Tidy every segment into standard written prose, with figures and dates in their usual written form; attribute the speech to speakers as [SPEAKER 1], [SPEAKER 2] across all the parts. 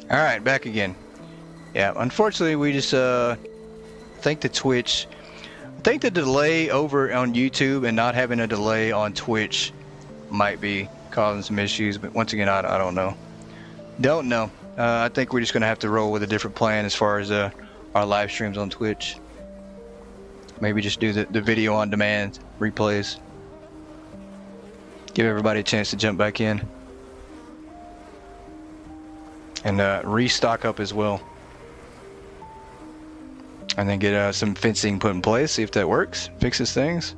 [SPEAKER 1] All right, back again. Yeah, unfortunately, we just think the Twitch. I think the delay over on YouTube and not having a delay on Twitch might be causing some issues. But once again, I don't know. Don't know. I think we're just gonna have to roll with a different plan as far as our live streams on Twitch. Maybe just do the video on demand replays. Give everybody a chance to jump back in. And restock up as well. And then get some fencing put in place, see if that works, fixes things.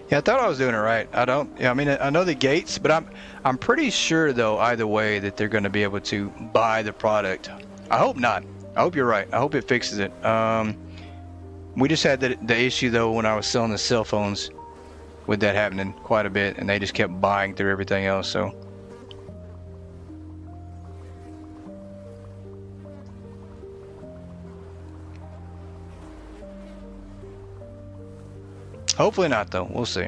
[SPEAKER 1] Yeah, I thought I was doing it right. I don't. Yeah, I mean, I know the gates, but I'm pretty sure though either way that they're going to be able to buy the product. I hope not. I hope you're right. I hope it fixes it. We just had the issue though when I was selling the cell phones, with that happening quite a bit, and they just kept buying through everything else. So. Hopefully not, though. We'll see.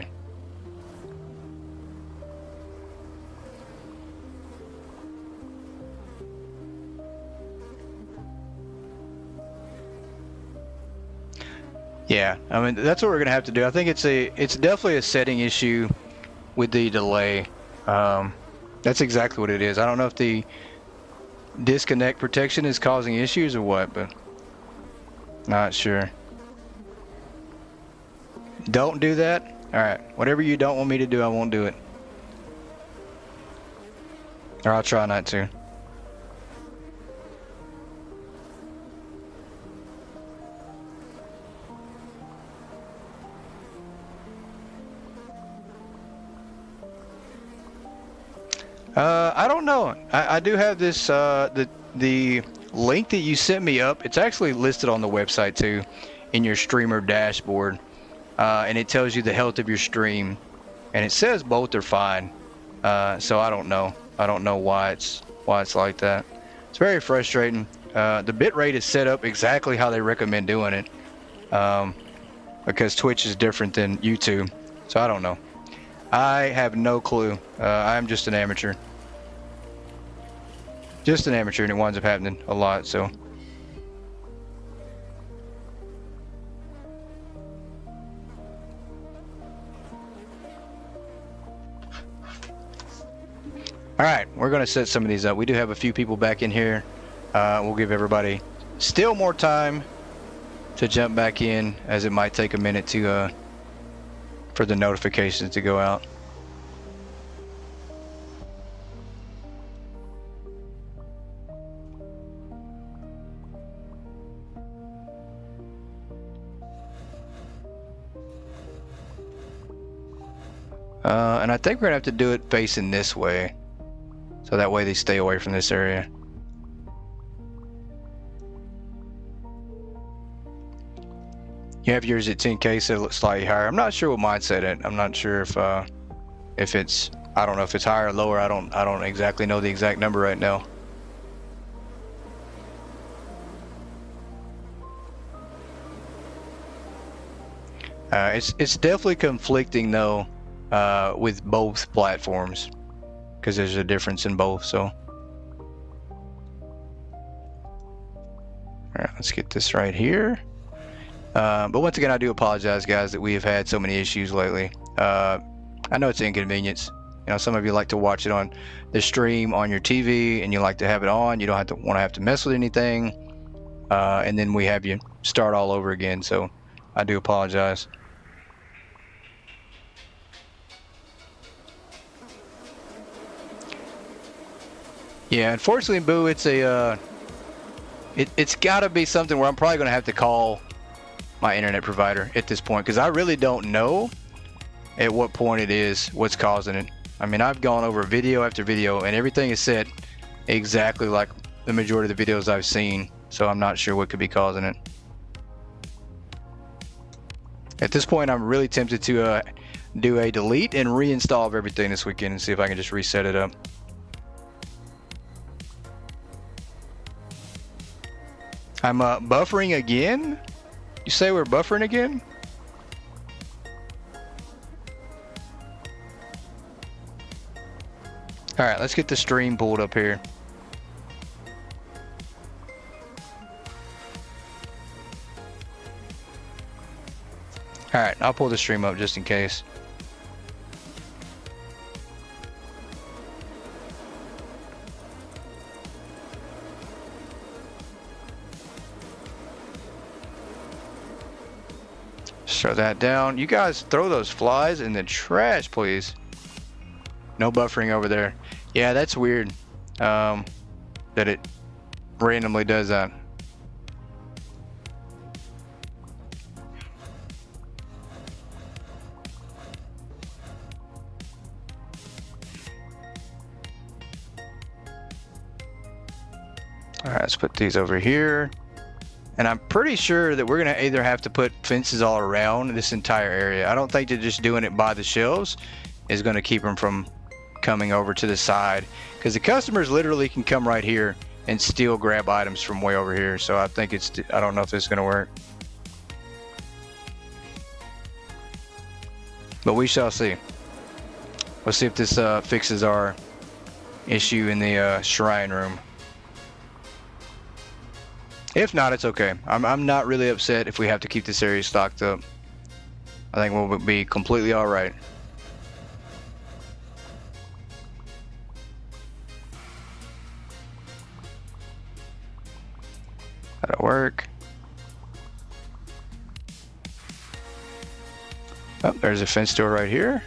[SPEAKER 1] Yeah, I mean that's what we're gonna have to do. I think it's definitely a setting issue with the delay. That's exactly what it is. I don't know if the disconnect protection is causing issues or what, but not sure. Don't do that? Alright, whatever you don't want me to do, I won't do it. Or I'll try not to. I don't know. I do have this, the link that you sent me up. It's actually listed on the website too, in your streamer dashboard. And it tells you the health of your stream, and it says both are fine. So I don't know. I don't know why it's like that. It's very frustrating. The bitrate is set up exactly how they recommend doing it, because Twitch is different than YouTube. So I don't know. I have no clue. I'm just an amateur. Just an amateur, and it winds up happening a lot. So. Alright, we're going to set some of these up. We do have a few people back in here. We'll give everybody still more time to jump back in, as it might take a minute to for the notifications to go out. And I think we're going to have to do it facing this way. So that way they stay away from this area. You have yours at 10K, so it looks slightly higher. I'm not sure what mine set at. I'm not sure if it's, I don't know if it's higher or lower. I don't exactly know the exact number right now. It's definitely conflicting though, with both platforms, because there's a difference in both. So, all right, let's get this right here. But once again, I do apologize, guys, that we have had so many issues lately. I know it's an inconvenience. You know, some of you like to watch it on the stream on your TV, and you like to have it on. You don't have to mess with anything, and then we have you start all over again. So, I do apologize. Yeah, unfortunately, Boo, it's a it's got to be something where I'm probably going to have to call my internet provider at this point, because I really don't know at what point it is what's causing it. I mean, I've gone over video after video, and everything is set exactly like the majority of the videos I've seen, so I'm not sure what could be causing it. At this point, I'm really tempted to do a delete and reinstall of everything this weekend and see if I can just reset it up. I'm buffering again? You say we're buffering again? Alright, let's get the stream pulled up here. Alright, I'll pull the stream up just in case. Throw that down. You guys throw those flies in the trash, please. No buffering over there. Yeah, that's weird. That it randomly does that. Alright, let's put these over here. And I'm pretty sure that we're going to either have to put fences all around this entire area. I don't think that just doing it by the shelves is going to keep them from coming over to the side. Because the customers literally can come right here and still grab items from way over here. So I think I don't know if this is going to work. But we shall see. Let's see if this fixes our issue in the shrine room. If not, it's okay. I'm not really upset if we have to keep this area stocked up. I think we'll be completely alright. That'll work. Oh, there's a fence door right here.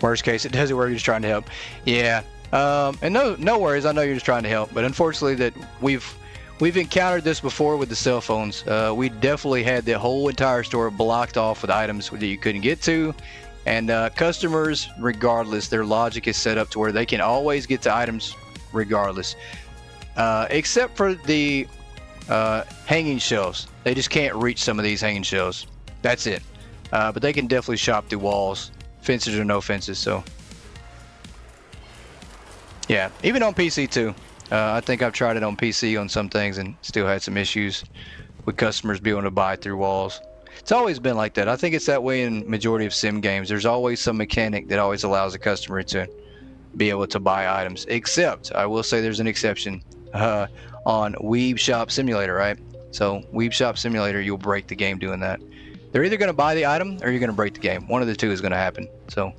[SPEAKER 1] Worst case, it doesn't work. You're just trying to help. Yeah. And no worries. I know you're just trying to help, but unfortunately, that we've encountered this before with the cell phones. We definitely had the whole entire store blocked off with items that you couldn't get to, and customers, regardless, their logic is set up to where they can always get to items regardless, except for the hanging shelves. They just can't reach some of these hanging shelves. That's it. But they can definitely shop through walls, fences or no fences. So. Yeah, even on PC too. I think I've tried it on PC on some things and still had some issues with customers being able to buy through walls. It's always been like that. I think it's that way in majority of sim games. There's always some mechanic that always allows a customer to be able to buy items. Except, I will say there's an exception on Weeb Shop Simulator, right? So Weeb Shop Simulator, you'll break the game doing that. They're either going to buy the item or you're going to break the game. One of the two is going to happen. So.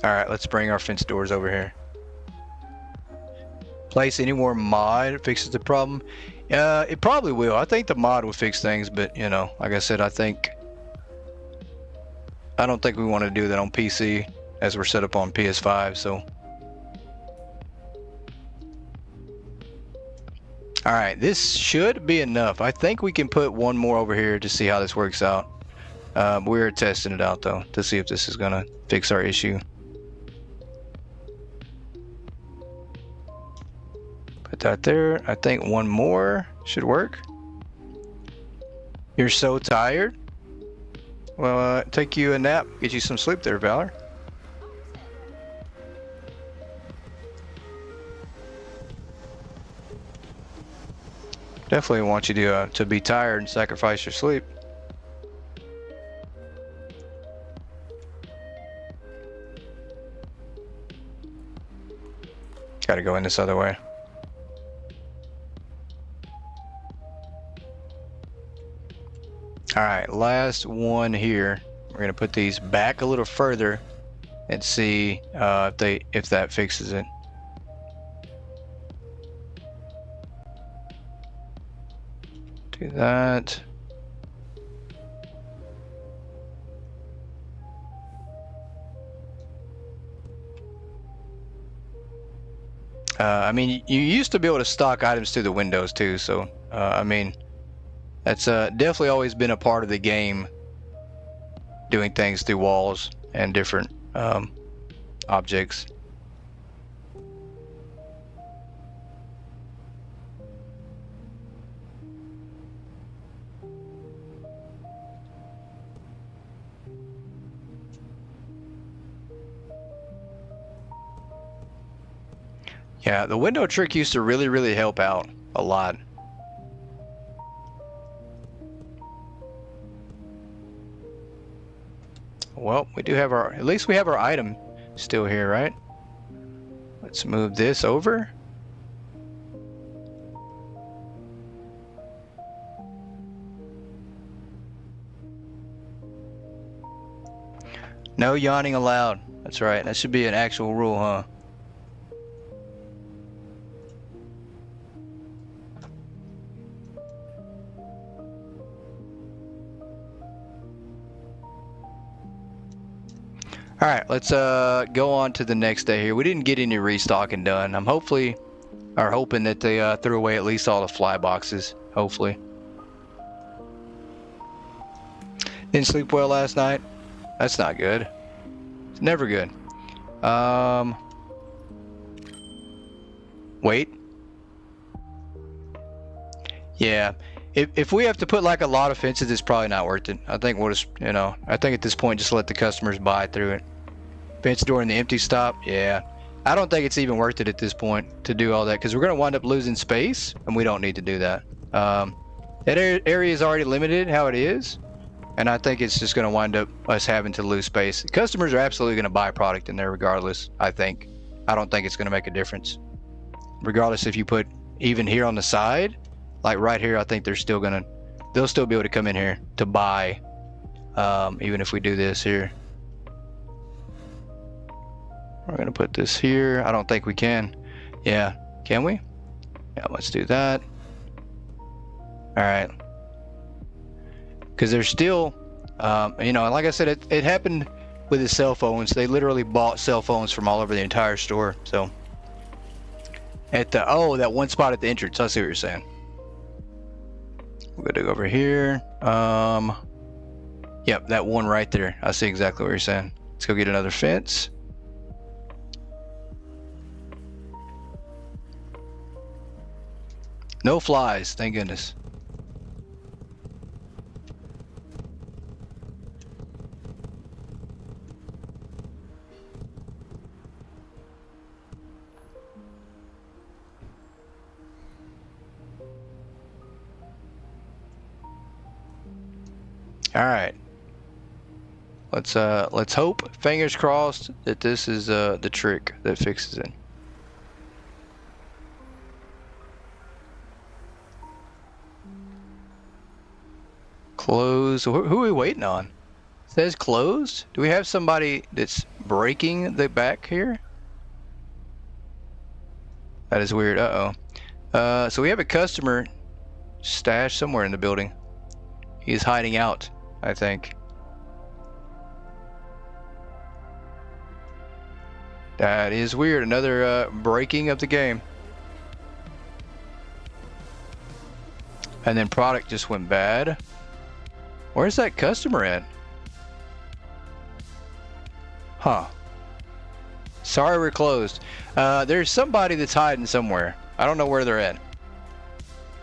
[SPEAKER 1] Alright, let's bring our fence doors over here. Place any more mod fixes the problem. It probably will. I think the mod will fix things, but you know, like I said, I don't think we want to do that on PC as we're set up on PS5, so. Alright, this should be enough. I think we can put one more over here to see how this works out. We're testing it out though, to see if this is gonna fix our issue. Put that there. I think one more should work. You're so tired? Well, take you a nap, get you some sleep there, Valor. Definitely want you to be tired and sacrifice your sleep. Gotta go in this other way. Alright, last one here. We're gonna put these back a little further and see if that fixes it. Do that. I mean, you used to be able to stock items through the windows too, so I mean, that's definitely always been a part of the game doing things through walls and different objects. Yeah, the window trick used to really help out a lot. Well, we do have our, at least we have our item still here, right? Let's move this over. No yawning allowed. That's right. That should be an actual rule, huh? All right, let's go on to the next day here. We didn't get any restocking done. I'm hoping that they threw away at least all the fly boxes. Hopefully. Didn't sleep well last night. That's not good. It's never good. Wait. Yeah. If we have to put like a lot of fences, it's probably not worth it. I think we'll just, I think at this point, just let the customers buy through it. Fence during the empty stop, yeah. I don't think it's even worth it at this point to do all that, because we're going to wind up losing space, and we don't need to do that. That area is already limited how it is, and I think it's just going to wind up us having to lose space. Customers are absolutely going to buy product in there regardless, I think. I don't think it's going to make a difference. Regardless if you put even here on the side, like right here, I think they'll still be able to come in here to buy, even if we do this here. We're gonna put this here. I don't think we can. Yeah, can we? Yeah, let's do that. All right. Because there's still, like I said, it happened with the cell phones. They literally bought cell phones from all over the entire store. So at the, that one spot at the entrance, I see what you're saying. We're gonna go over here. Yep, that one right there. I see exactly what you're saying. Let's go get another fence. No flies, thank goodness. All right. Let's hope, fingers crossed, that this is the trick that fixes it. Close. Who are we waiting on? It says closed. Do we have somebody that's breaking the back here? That is weird. So we have a customer stashed somewhere in the building. He's hiding out, I think. That is weird. Another breaking of the game. And then product just went bad. Where's that customer at? Huh. Sorry, we're closed. There's somebody that's hiding somewhere. I don't know where they're at.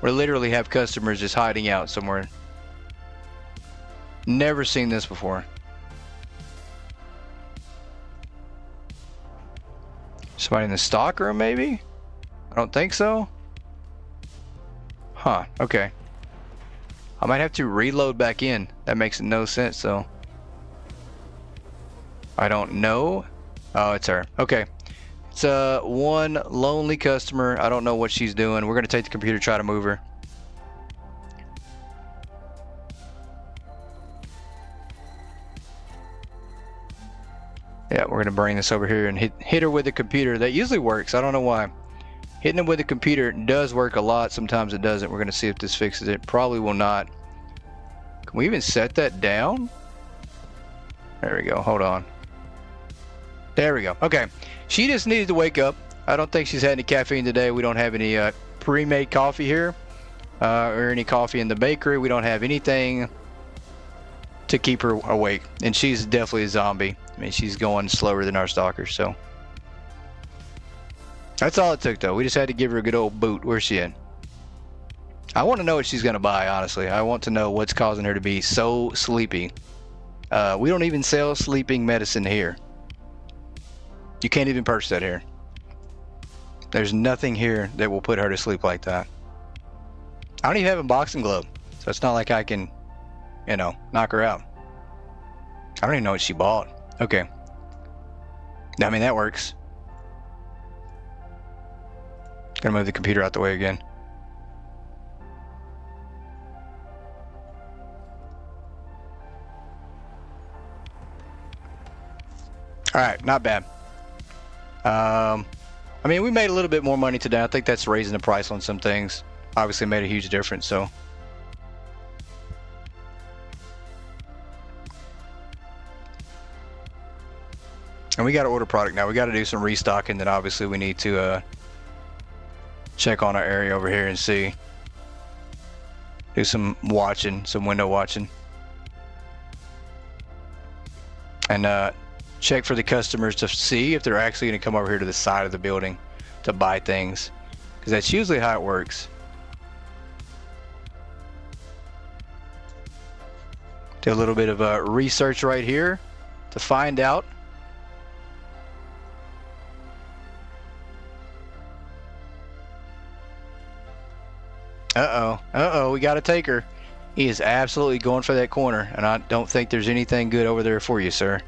[SPEAKER 1] We literally have customers just hiding out somewhere. Never seen this before. Somebody in the stock room, maybe? I don't think so. Huh, okay. I might have to reload back in. That makes no sense, though. I don't know. Oh, it's her. Okay. It's one lonely customer. I don't know what she's doing. We're going to take the computer, try to move her. Yeah, we're going to bring this over here and hit her with the computer. That usually works. I don't know why. Hitting them with the computer does work a lot. Sometimes it doesn't. We're going to see if this fixes it. Probably will not. Can we even set that down? There we go. Hold on. There we go. Okay. She just needed to wake up. I don't think she's had any caffeine today. We don't have any pre-made coffee here or any coffee in the bakery. We don't have anything to keep her awake. And she's definitely a zombie. I mean, she's going slower than our stalker, so. That's all it took, though. We just had to give her a good old boot. Where's she at? I want to know what she's going to buy, honestly. I want to know what's causing her to be so sleepy. We don't even sell sleeping medicine here. You can't even purchase that here. There's nothing here that will put her to sleep like that. I don't even have a boxing glove, so it's not like I can, you know, knock her out. I don't even know what she bought. Okay. I mean, that works. Gonna move the computer out the way again. Alright, not bad. I mean, we made a little bit more money today. I think that's raising the price on some things. Obviously made a huge difference, so. And we got to order product now. We got to do some restocking. Then obviously we need to check on our area over here and see. Do some watching, some window watching. And check for the customers to see if they're actually going to come over here to the side of the building to buy things, because that's usually how it works. Do a little bit of research right here to find out. We got to take her. He is absolutely going for that corner, and I don't think there's anything good over there for you, sir.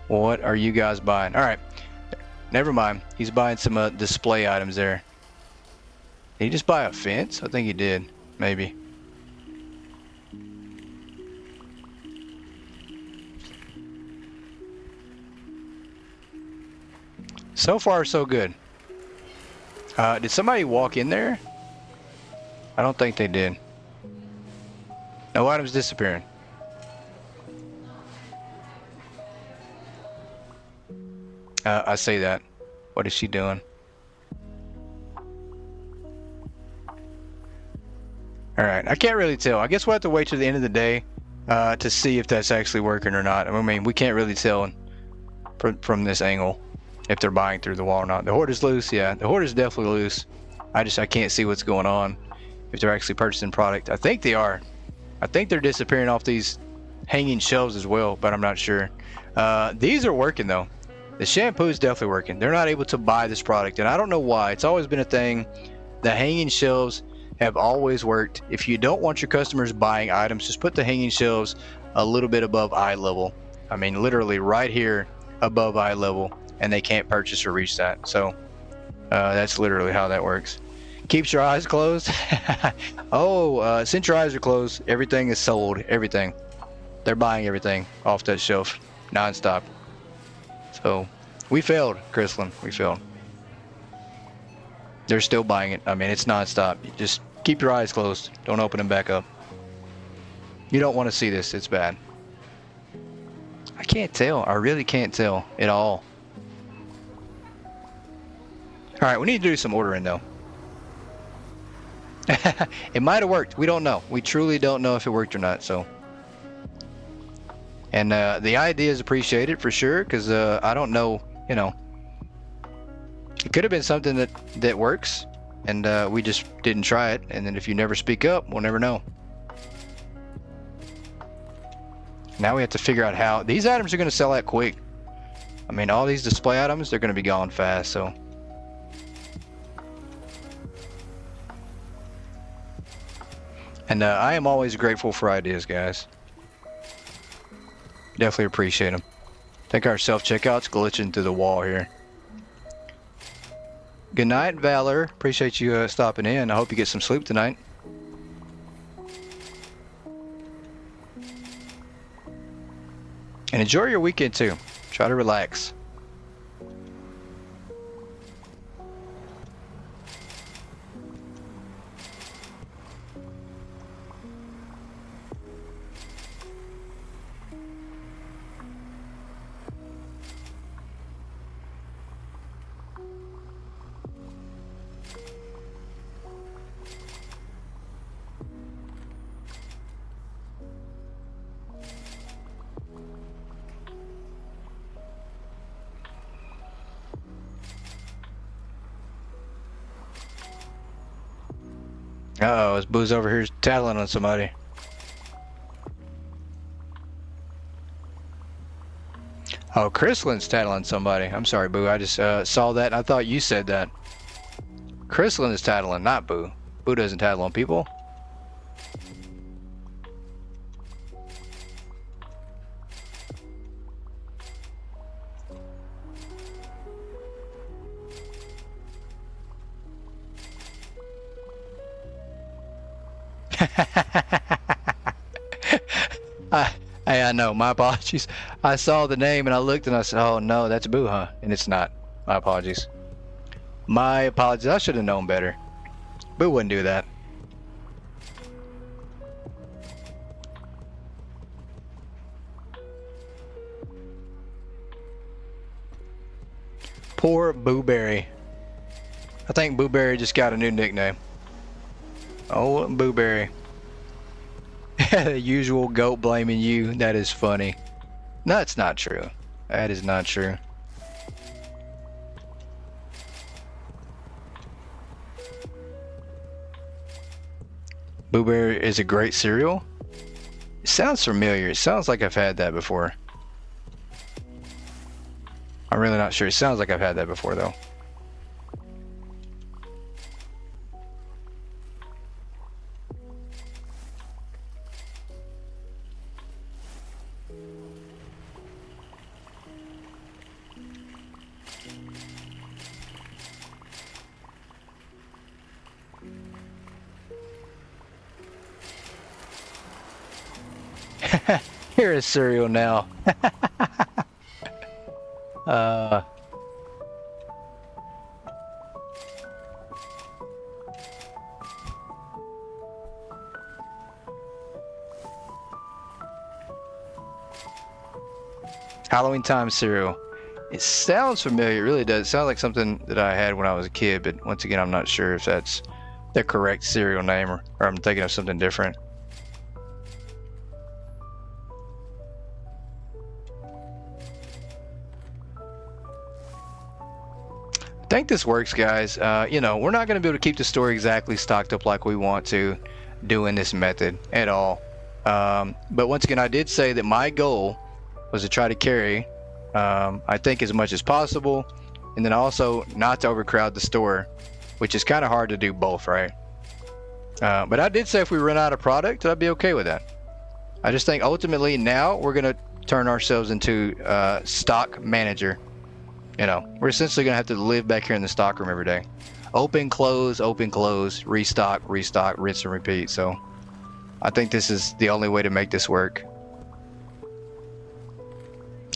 [SPEAKER 1] What are you guys buying? All right, never mind. He's buying some display items there. Did he just buy a fence? I think he did, maybe. So far, so good. Did somebody walk in there? I don't think they did. No items disappearing. I say that. What is she doing? Alright, I can't really tell. I guess we'll have to wait till the end of the day to see if that's actually working or not. I mean, we can't really tell from this angle if they're buying through the wall or not. The horde is loose, yeah. The horde is definitely loose. I can't see what's going on. If they're actually purchasing product. I think they are. I think they're disappearing off these hanging shelves as well, but I'm not sure. These are working though. The shampoo is definitely working. They're not able to buy this product, and I don't know why. It's always been a thing. The hanging shelves have always worked. If you don't want your customers buying items, just put the hanging shelves a little bit above eye level. I mean, literally right here above eye level, and they can't purchase or reach that. So that's literally how that works. Keeps your eyes closed. Since your eyes are closed, everything is sold. Everything. They're buying everything off that shelf non-stop. So we failed, Chrislyn. We failed. They're still buying it. I mean, it's non-stop. You just keep your eyes closed. Don't open them back up. You don't want to see this. It's bad. I can't tell. I really can't tell at all. All right, we need to do some ordering though. It might have worked. We don't know. We truly don't know if it worked or not. So, and the idea is appreciated for sure, because I don't know. You know, it could have been something that works, and we just didn't try it. And then if you never speak up, we'll never know. Now we have to figure out how these items are going to sell out quick. I mean, all these display items, they're going to be gone fast. So. And I am always grateful for ideas, guys. Definitely appreciate them. I think our self-checkout's glitching through the wall here. Good night, Valor. Appreciate you stopping in. I hope you get some sleep tonight. And enjoy your weekend, too. Try to relax. Uh-oh, this Boo's over here tattling on somebody. Oh, Chrislin's tattling somebody. I'm sorry, Boo. I just saw that and I thought you said that. Chrislin is tattling, not Boo. Boo doesn't tattle on people. Hey, I know. My apologies. I saw the name and I looked and I said, "Oh no, that's Boo, huh?" And it's not. My apologies. My apologies. I should have known better. Boo wouldn't do that. Poor Booberry. I think Booberry just got a new nickname. Oh, Booberry. The usual goat blaming you. That is funny. No, it's not true. That is not true. Booberry is a great cereal. It sounds familiar. It sounds like I've had that before. I'm really not sure. It sounds like I've had that before though. Here is cereal now. Halloween time cereal. It sounds familiar. It really does. It sounds like something that I had when I was a kid, but once again, I'm not sure if that's the correct cereal name or I'm thinking of something different. I think this works, guys. You know, we're not going to be able to keep the store exactly stocked up like we want to doing this method at all. But once again, I did say that my goal was to try to carry, I think, as much as possible, and then also not to overcrowd the store, which is kind of hard to do both, right? But I did say if we run out of product, I'd be okay with that. I just think ultimately now we're going to turn ourselves into stock manager. You know, we're essentially going to have to live back here in the stock room every day. Open, close, restock, restock, rinse and repeat. So I think this is the only way to make this work.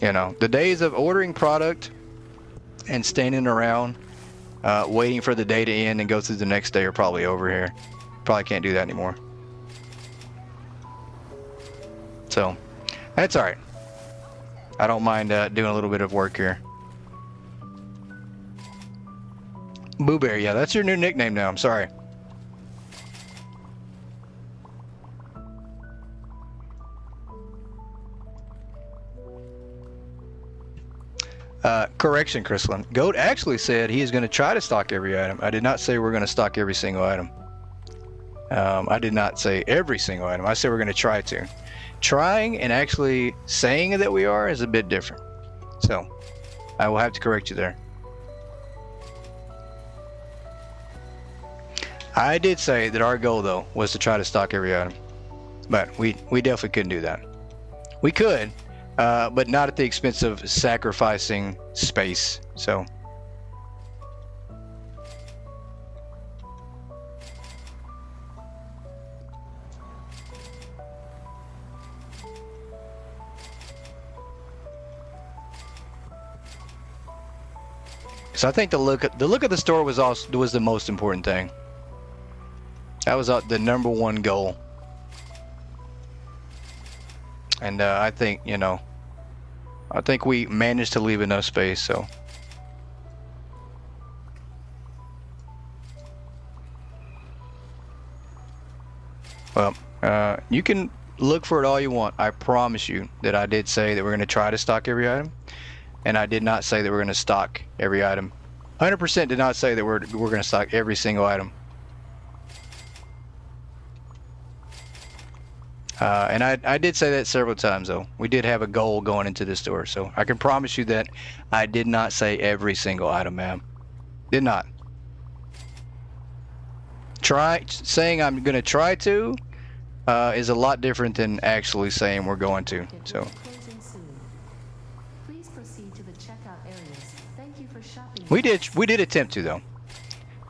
[SPEAKER 1] You know, the days of ordering product and standing around waiting for the day to end and go through the next day are probably over here. Probably can't do that anymore. So that's all right. I don't mind doing a little bit of work here. Booberry, yeah, that's your new nickname now. I'm sorry. Correction, Chrislin. Goat actually said he is going to try to stock every item. I did not say we're going to stock every single item. I did not say every single item. I said we're going to try to. Trying and actually saying that we are is a bit different. So, I will have to correct you there. I did say that our goal, though, was to try to stock every item. But we definitely couldn't do that. We could, but not at the expense of sacrificing space. So. So I think the look of the store was the most important thing. That was the #1 goal. And I think, you know, I think we managed to leave enough space, so. Well, you can look for it all you want. I promise you that I did say that we're going to try to stock every item. And I did not say that we're going to stock every item. 100% did not say that we're going to stock every single item. And I did say that several times, though. We did have a goal going into this store, so I can promise you that I did not say every single item, ma'am. Did not. Saying I'm going to try to is a lot different than actually saying we're going to. So
[SPEAKER 2] Please proceed to the checkout areas. Thank you for shopping.
[SPEAKER 1] we did attempt to, though.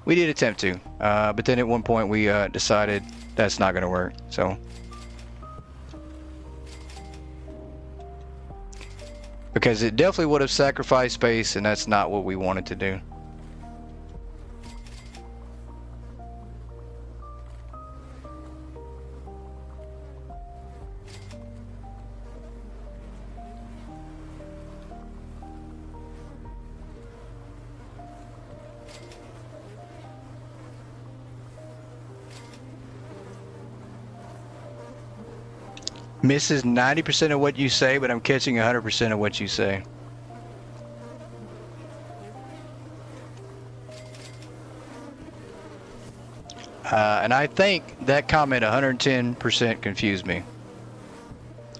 [SPEAKER 1] We did attempt to, but then at one point we decided that's not going to work. So. Because it definitely would have sacrificed space, and that's not what we wanted to do. Misses 90% of what you say, but I'm catching 100% of what you say. And I think that comment 110% confused me.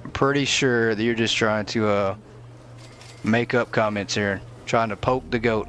[SPEAKER 1] I'm pretty sure that you're just trying to make up comments here, trying to poke the goat.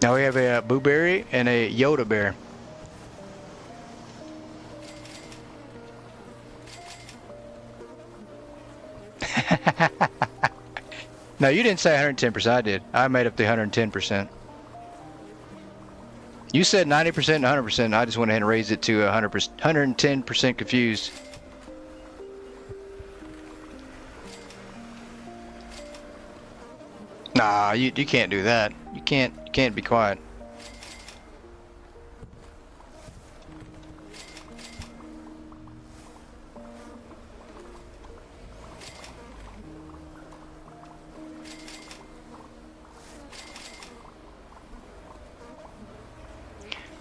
[SPEAKER 1] Now we have a Boo Berry and a Yoda Bear. No, you didn't say 110%. I did. I made up the 110%. You said 90% and 100%. I just went ahead and raised it to 100%, 110% confused. Nah, you can't do that. You can't be quiet.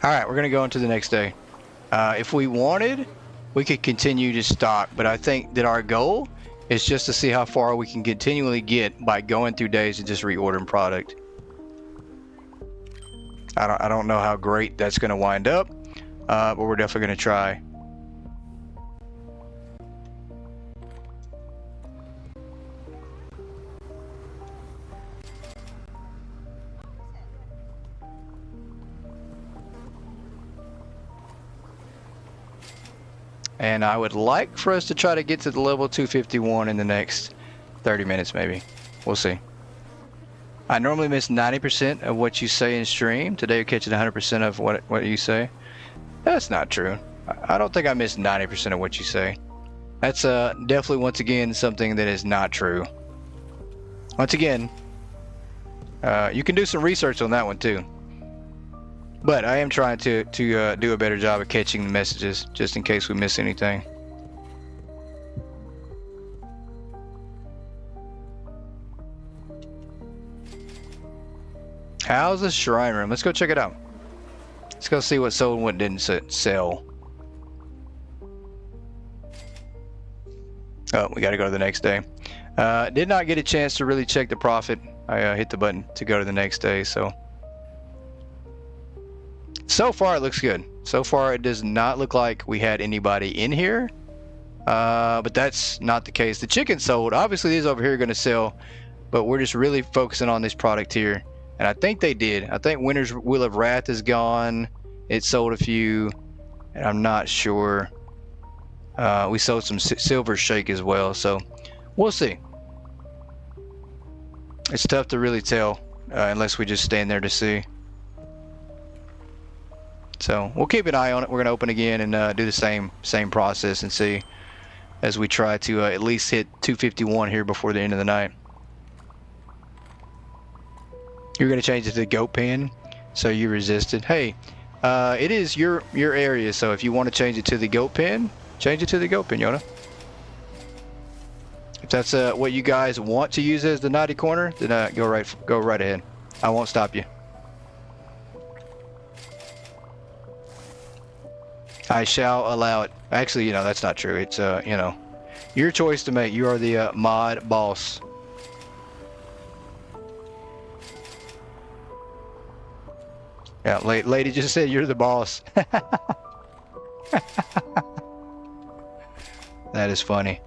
[SPEAKER 1] All right, we're gonna go into the next day. If we wanted, we could continue to stock, but I think that our goal is just to see how far we can continually get by going through days and just reordering product. I don't know how great that's gonna wind up, but we're definitely gonna try. And I would like for us to try to get to the level 251 in the next 30 minutes, maybe. We'll see. I normally miss 90% of what you say in stream. Today you're catching 100% of what you say. That's not true. I don't think I missed 90% of what you say. That's definitely, once again, something that is not true. Once again, you can do some research on that one too. But I am trying to do a better job of catching the messages, just in case we miss anything. How's the shrine room? Let's go check it out. Let's go see what sold and what didn't sell. Oh, we got to go to the next day. Did not get a chance to really check the profit. I hit the button to go to the next day, so far it looks good. So far it does not look like we had anybody in here, but that's not the case. The chicken sold. Obviously these over here are going to sell, but we're just really focusing on this product here, and I think they did. I think Winter's Wheel of Wrath is gone. It sold a few, and I'm not sure. We sold some Silver Shake as well, so we'll see. It's tough to really tell unless we just stand there to see. So we'll keep an eye on it. We're going to open again and do the same process and see as we try to at least hit 251 here before the end of the night. You're going to change it to the goat pen, so you resisted. Hey, it is your area, so if you want to change it to the goat pen, Change it to the goat pinata. If that's what you guys want to use as the naughty corner, then go right ahead. I won't stop you. I shall allow it. Actually, you know, that's not true. It's you know, your choice to make. You are the mod boss. Yeah, lady just said you're the boss. That is funny.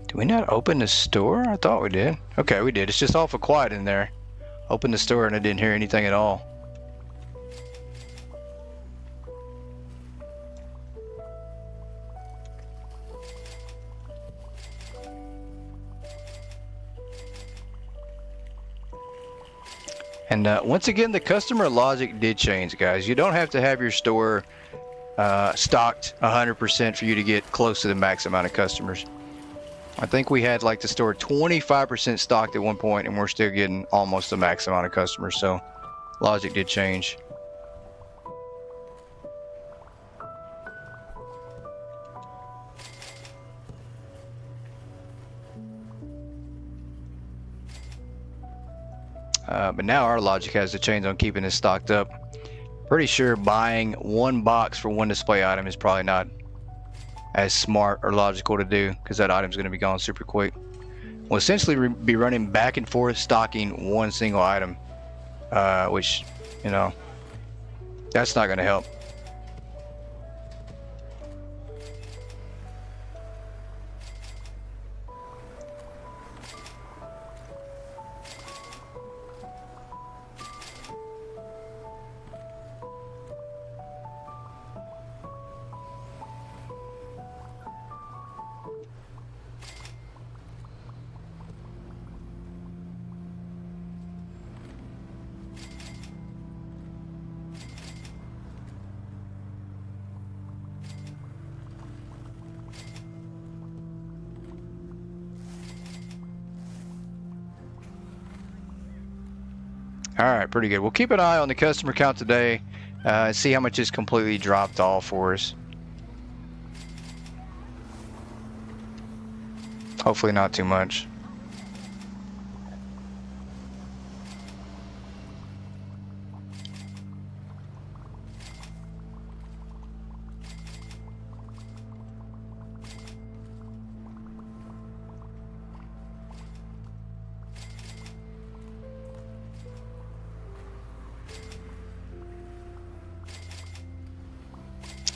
[SPEAKER 1] Did we not open the store? I thought we did. Okay, we did. It's just awful quiet in there. Opened the store and I didn't hear anything at all. And once again, the customer logic did change, guys. You don't have to have your store stocked 100% for you to get close to the max amount of customers. I think we had like the store 25% stocked at one point, and we're still getting almost the max amount of customers. So logic did change. But now our logic has to change on keeping this stocked up. Pretty sure buying one box for one display item is probably not as smart or logical to do, because that item's going to be gone super quick. We'll essentially be running back and forth stocking one single item, which, you know, that's not going to help. All right, pretty good. We'll keep an eye on the customer count today and see how much is completely dropped off for us. Hopefully not too much.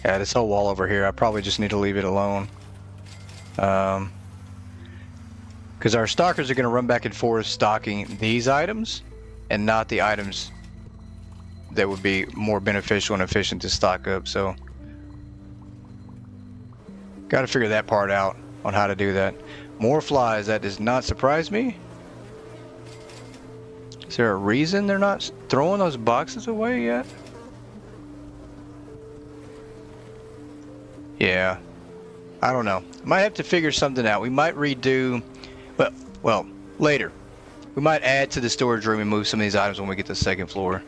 [SPEAKER 1] Yeah, this whole wall over here, I probably just need to leave it alone. Because our stalkers are going to run back and forth stocking these items and not the items that would be more beneficial and efficient to stock up. So, got to figure that part out on how to do that. More flies, that does not surprise me. Is there a reason they're not throwing those boxes away yet? Yeah, I don't know. Might have to figure something out. We might redo, well, later. We might add to the storage room and move some of these items when we get to the second floor.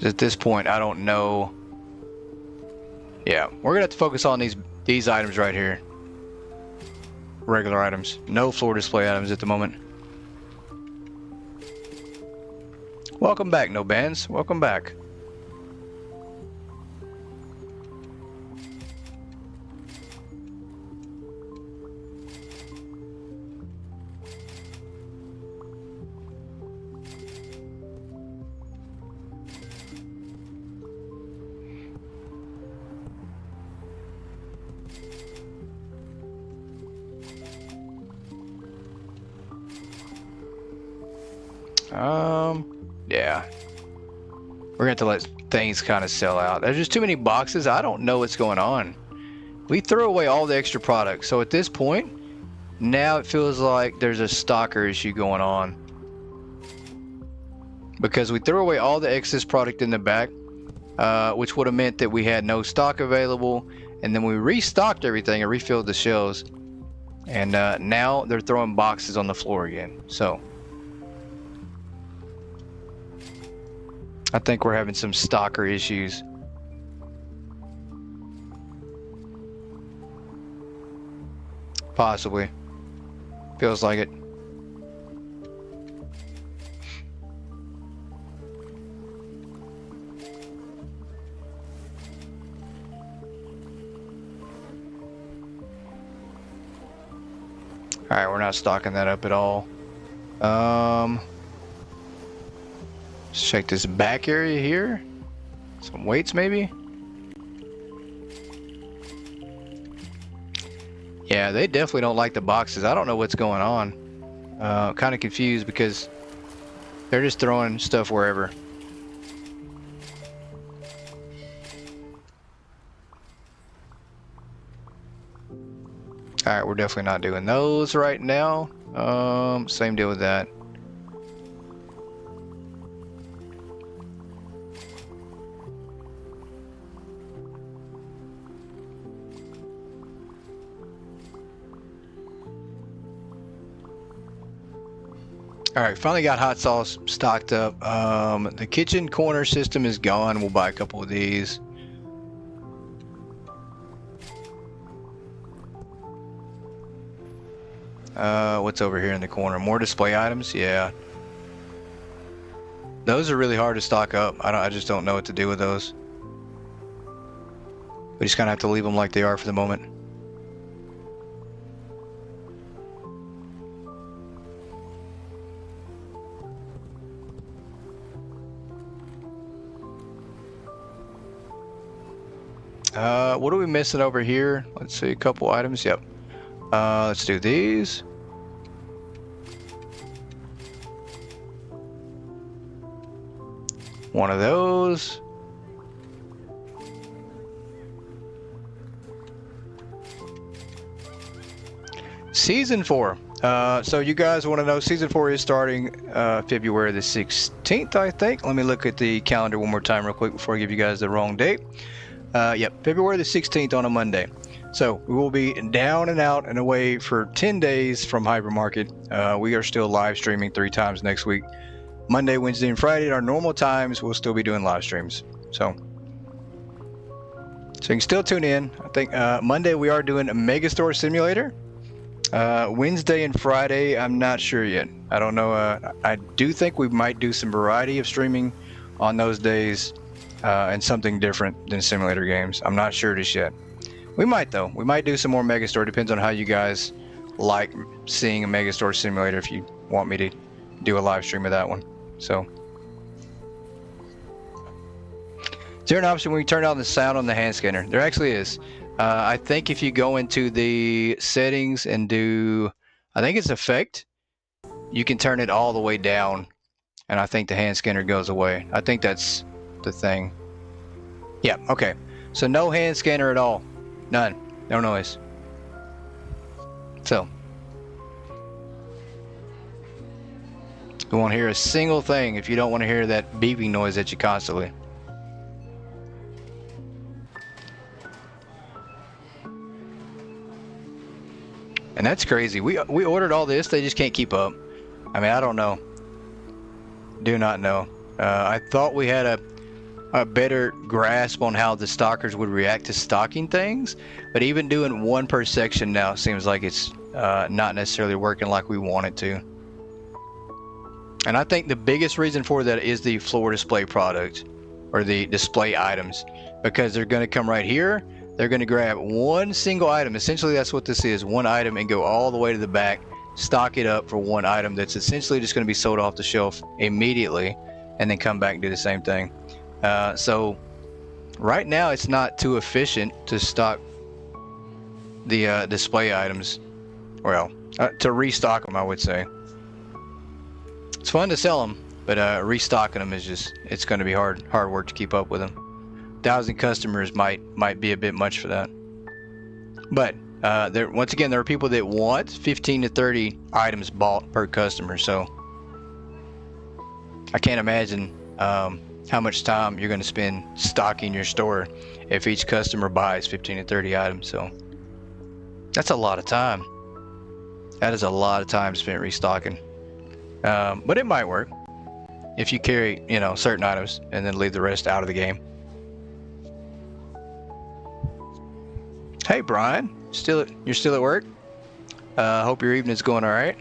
[SPEAKER 1] At this point, I don't know. Yeah, we're gonna have to focus on these items right here. Regular items. No floor display items at the moment. Welcome back, No Bands. Welcome back. Yeah. We're going to have to let things kind of sell out. There's just too many boxes. I don't know what's going on. We threw away all the extra products. So at this point, now it feels like there's a stalker issue going on. Because we threw away all the excess product in the back, which would have meant that we had no stock available. And then we restocked everything and refilled the shelves. And now they're throwing boxes on the floor again. So I think we're having some stalker issues. Possibly. Feels like it. Alright, we're not stocking that up at all. Let's check this back area here. Some weights maybe? Yeah, they definitely don't like the boxes. I don't know what's going on. Kind of confused because they're just throwing stuff wherever. Alright, we're definitely not doing those right now. Same deal with that. Alright, finally got hot sauce stocked up. The kitchen corner system is gone. We'll buy a couple of these. What's over here in the corner? More display items? Yeah. Those are really hard to stock up. I just don't know what to do with those. We just kind of have to leave them like they are for the moment. What are we missing over here? Let's see, a couple items. Yep. Let's do these. One of those. Season 4. So you guys want to know, Season 4 is starting February the 16th, I think. Let me look at the calendar one more time real quick before I give you guys the wrong date. Yep, February the 16th on a Monday. So we will be down and out and away for 10 days from Hypermarket. We are still live streaming 3 times next week. Monday, Wednesday, and Friday at our normal times, we'll still be doing live streams. So you can still tune in. I think Monday we are doing a Megastore Simulator. Wednesday and Friday, I'm not sure yet. I don't know. I do think we might do some variety of streaming on those days and something different than simulator games. I'm not sure just yet. We might though. We might do some more Megastore. Depends on how you guys like seeing a Megastore Simulator if you want me to do a live stream of that one. So is there an option where you turn on the sound on the hand scanner? There actually is. I think if you go into the settings and do, I think it's effect, you can turn it all the way down and I think the hand scanner goes away. I think that's the thing. Yeah, okay. So no hand scanner at all. None. No noise. So you won't hear a single thing if you don't want to hear that beeping noise at you constantly. And that's crazy. We ordered all this, they just can't keep up. I mean, I don't know. Do not know. I thought we had a better grasp on how the stockers would react to stocking things, but even doing one per section now seems like it's not necessarily working like we want it to. And I think the biggest reason for that is the floor display product or the display items, because they're going to come right here. They're going to grab one single item. Essentially, that's what this is, one item, and go all the way to the back, stock it up for one item that's essentially just going to be sold off the shelf immediately, and then come back and do the same thing. So right now it's not too efficient to stock the display items. Well, to restock them, I would say. It's fun to sell them, but restocking them is just, it's going to be hard work to keep up with them. 1,000 customers might be a bit much for that. But once again, there are people that want 15 to 30 items bought per customer, so I can't imagine how much time you're going to spend stocking your store if each customer buys 15 to 30 items. So that's a lot of time. That is a lot of time spent restocking. But it might work if you carry, you know, certain items and then leave the rest out of the game. Hey Brian, you're still at work? Hope your evening's going all right.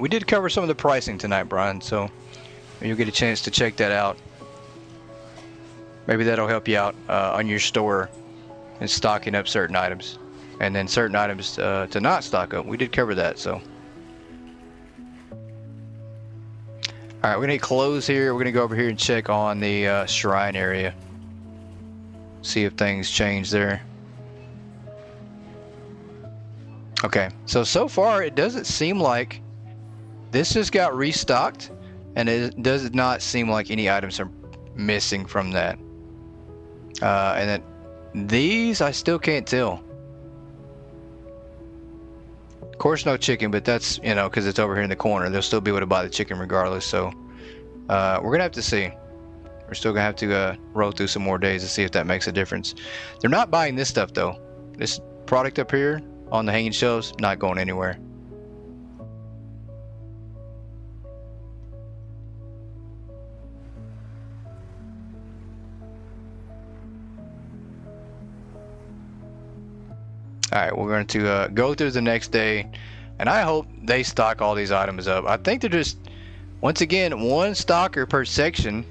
[SPEAKER 1] We did cover some of the pricing tonight, Brian, so you'll get a chance to check that out. Maybe that'll help you out on your store and stocking up certain items, and then certain items to not stock up. We did cover that, so. All right, we're gonna close here. We're gonna go over here and check on the shrine area. See if things change there. Okay, so far it doesn't seem like this just got restocked, and it does not seem like any items are missing from that. And then these I still can't tell. Of course, no chicken, but that's, you know, because it's over here in the corner. They'll still be able to buy the chicken regardless. So we're gonna have to see. We're still gonna have to roll through some more days to see if that makes a difference. They're not buying this stuff though. This product up here on the hanging shelves, not going anywhere. All right, we're going to go through the next day, and I hope they stock all these items up. I think they're just, once again, one stocker per section.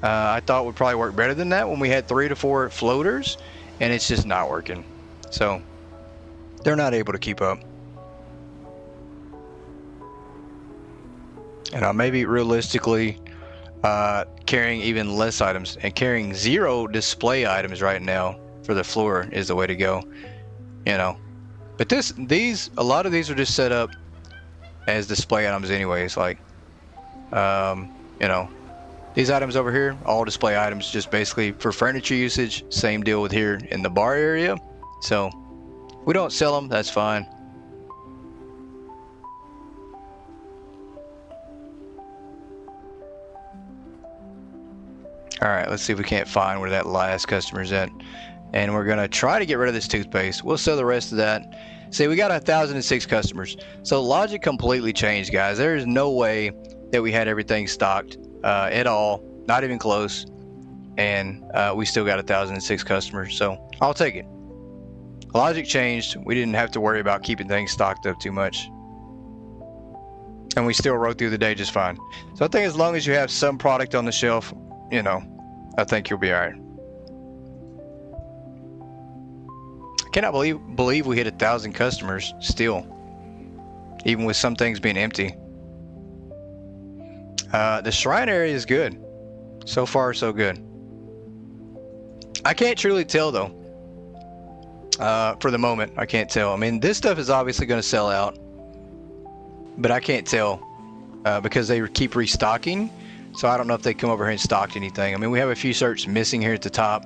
[SPEAKER 1] I thought would probably work better than that when we had 3 to 4 floaters, and it's just not working. So they're not able to keep up. And maybe realistically carrying even less items, and carrying 0 display items right now for the floor is the way to go. You know, but a lot of these are just set up as display items anyways. Like, you know, these items over here, all display items, just basically for furniture usage. Same deal with here in the bar area. So we don't sell them, that's fine. All right, let's see if we can't find where that last customer's at. And we're gonna try to get rid of this toothpaste. We'll sell the rest of that. See, we got 1,006 customers. So logic completely changed, guys. There is no way that we had everything stocked at all, not even close. And we still got 1,006 customers, so I'll take it. Logic changed. We didn't have to worry about keeping things stocked up too much. And we still rode through the day just fine. So I think as long as you have some product on the shelf, you know, I think you'll be all right. I cannot believe we hit 1,000 customers still, even with some things being empty. The shrine area is good. So far, so good. I can't truly tell though. For the moment, I can't tell. I mean, this stuff is obviously going to sell out, but I can't tell because they keep restocking. So I don't know if they come over here and stocked anything. I mean, we have a few shirts missing here at the top,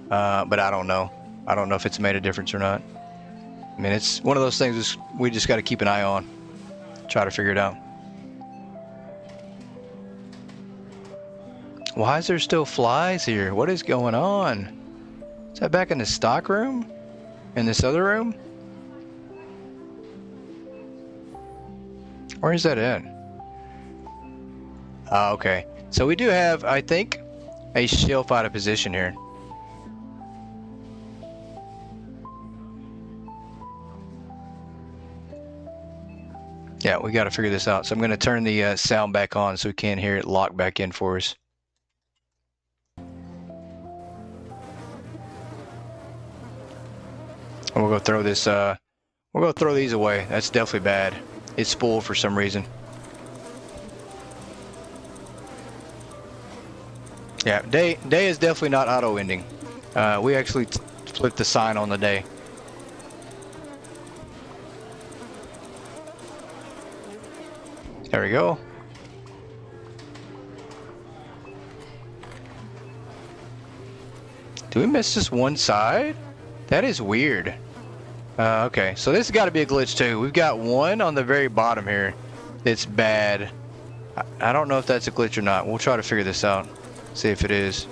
[SPEAKER 1] but I don't know. I don't know if it's made a difference or not. I mean, it's one of those things we just got to keep an eye on, try to figure it out. Why is there still flies here? What is going on? Is that back in the stock room? In this other room? Where is that at? Okay. So we do have, I think, a shelf out of position here. Yeah, we got to figure this out. So I'm going to turn the sound back on so we can hear it lock back in for us. And we'll go throw this, we'll go throw these away. That's definitely bad. It's spoiled for some reason. Yeah, day is definitely not auto-ending. We actually flipped the sign on the day. There we go. Do we miss just one side? That is weird. Okay, so this has got to be a glitch too. We've got one on the very bottom here that's bad. I don't know if that's a glitch or not. We'll try to figure this out. See if it is.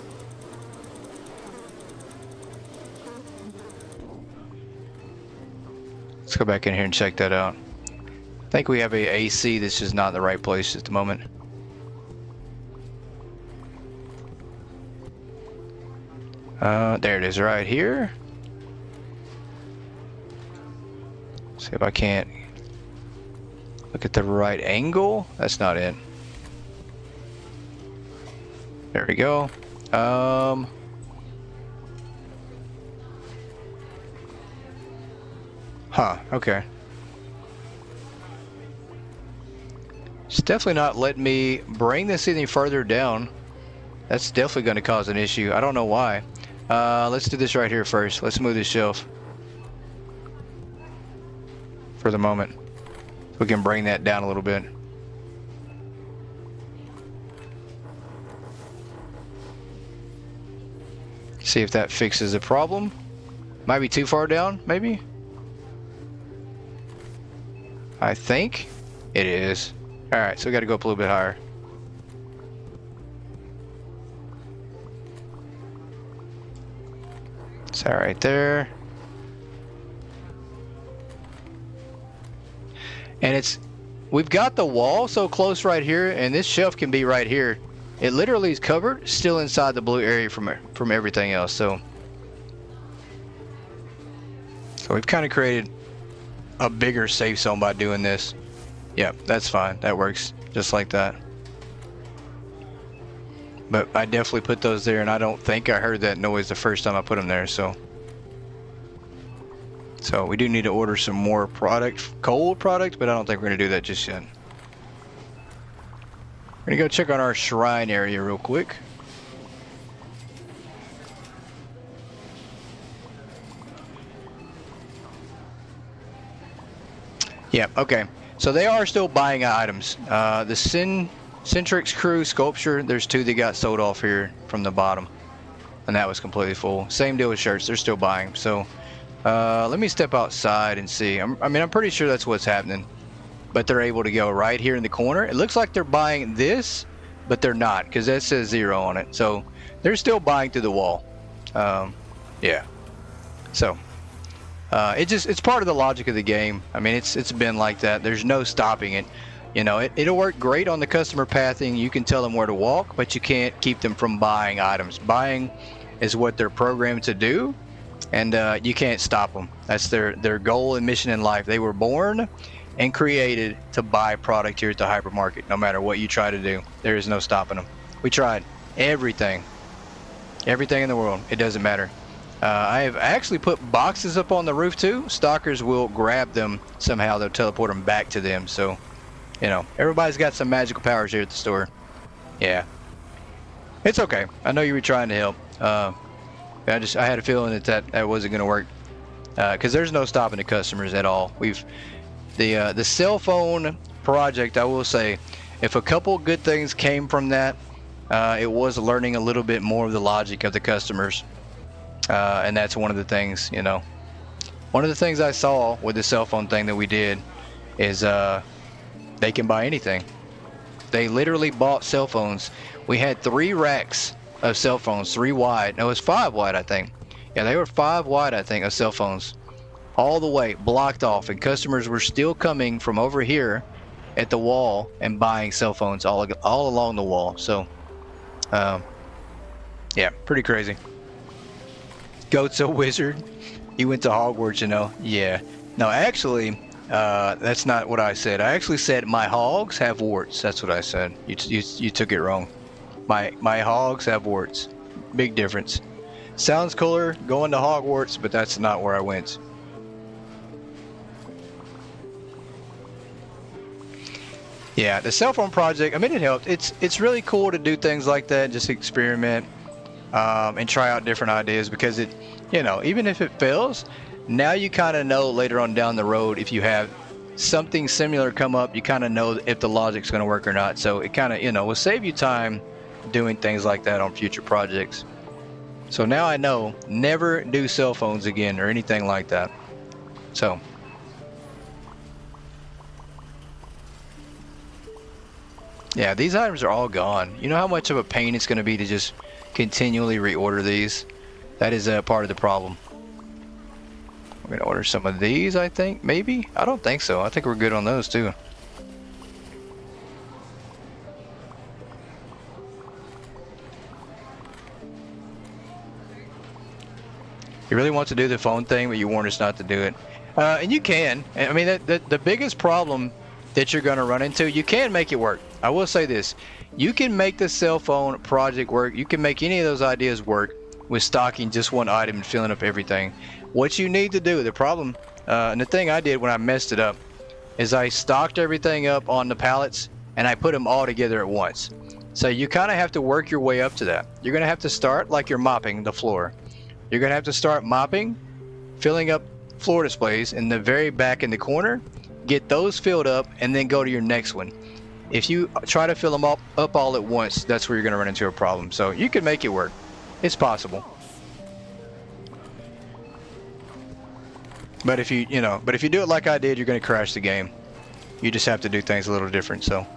[SPEAKER 1] Let's go back in here and check that out. I think we have a AC that's just not in the right place at the moment. There it is right here. See if I can't look at the right angle. That's not it. There we go. Okay. It's definitely not letting me bring this any further down. That's definitely going to cause an issue. I don't know why. Let's do this right here first. Let's move this shelf for the moment. We can bring that down a little bit. See if that fixes the problem. Might be too far down, maybe? I think it is. Alright, so we got to go up a little bit higher. It's all right there. And we've got the wall so close right here, and this shelf can be right here. It literally is covered, still inside the blue area from everything else. So we've kind of created a bigger safe zone by doing this. Yeah, that's fine. That works just like that. But I definitely put those there, and I don't think I heard that noise the first time I put them there. So we do need to order some more cold product, but I don't think we're going to do that just yet. We're going to go check on our shrine area real quick. Yeah, okay. So they are still buying items. The Centrix Crew sculpture, there's 2 that got sold off here from the bottom, and that was completely full. Same deal with shirts, they're still buying. So let me step outside and see. I'm pretty sure that's what's happening, but they're able to go right here in the corner. It looks like they're buying this, but they're not, because that says 0 on it. So they're still buying through the wall. Yeah. So it's part of the logic of the game. I mean, it's been like that. There's no stopping it. You know, it'll work great on the customer pathing. You can tell them where to walk, but you can't keep them from buying items. Buying is what they're programmed to do, and you can't stop them. That's their goal and mission in life. They were born and created to buy product here at the hypermarket. No matter what you try to do, there is no stopping them. We tried everything in the world. It doesn't matter. I have actually put boxes up on the roof too. Stalkers will grab them somehow. They'll teleport them back to them. So, you know, everybody's got some magical powers here at the store. Yeah, it's okay. I know you were trying to help. I had a feeling that wasn't going to work, because there's no stopping the customers at all. The cell phone project, I will say, if a couple good things came from that, it was learning a little bit more of the logic of the customers. And that's one of the things, you know. One of the things I saw with the cell phone thing that we did is they can buy anything. They literally bought cell phones. We had 3 racks of cell phones, 3 wide. No, it was 5 wide, I think. Yeah, they were 5 wide, I think, of cell phones. All the way blocked off, and customers were still coming from over here at the wall and buying cell phones all along the wall. So, yeah, pretty crazy. Goat's a wizard. He went to Hogwarts, you know. Yeah. No, actually, that's not what I said. I actually said my hogs have warts. That's what I said. You took it wrong. My hogs have warts. Big difference. Sounds cooler going to Hogwarts, but that's not where I went. Yeah, the cell phone project, I mean, it helped. It's really cool to do things like that, just experiment and try out different ideas, because you know, even if it fails, now you kind of know later on down the road, if you have something similar come up, you kind of know if the logic's going to work or not. So it kind of, you know, will save you time doing things like that on future projects. So now I know never do cell phones again or anything like that. So yeah, these items are all gone. You know how much of a pain it's going to be to just continually reorder these? That is a part of the problem. I'm going to order some of these, I think. Maybe? I don't think so. I think we're good on those too. You really want to do the phone thing, but you warned us not to do it. And you can. I mean, the biggest problem that you're going to run into, you can make it work. I will say this. You can make the cell phone project work. You can make any of those ideas work with stocking just one item and filling up everything. What you need to do, the problem, and the thing I did when I messed it up, is I stocked everything up on the pallets and I put them all together at once. So you kind of have to work your way up to that. You're going to have to start like you're mopping the floor. You're going to have to start mopping, filling up floor displays in the very back in the corner, get those filled up, and then go to your next one. If you try to fill them up all at once, that's where you're going to run into a problem. So you can make it work. It's possible. But if you do it like I did, you're going to crash the game. You just have to do things a little different, so.